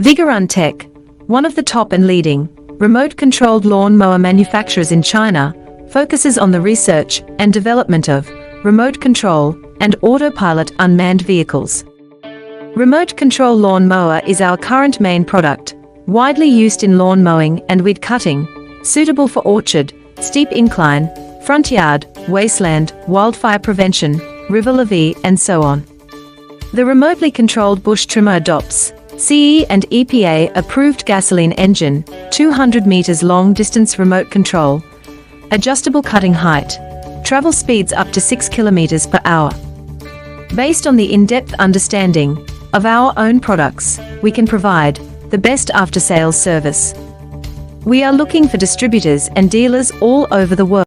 Vigorun Tech, one of the top and leading remote-controlled lawnmower manufacturers in China, focuses on the research and development of remote control and autopilot unmanned vehicles. Remote control lawnmower is our current main product, widely used in lawn mowing and weed cutting, suitable for orchard, steep incline, front yard, wasteland, wildfire prevention, river levee, and so on. The remotely controlled bush trimmer adopts CE and EPA approved gasoline engine, 200 meters long distance remote control, adjustable cutting height, travel speeds up to 6 kilometers per hour. Based on the in-depth understanding of our own products, we can provide the best after-sales service. We are looking for distributors and dealers all over the world.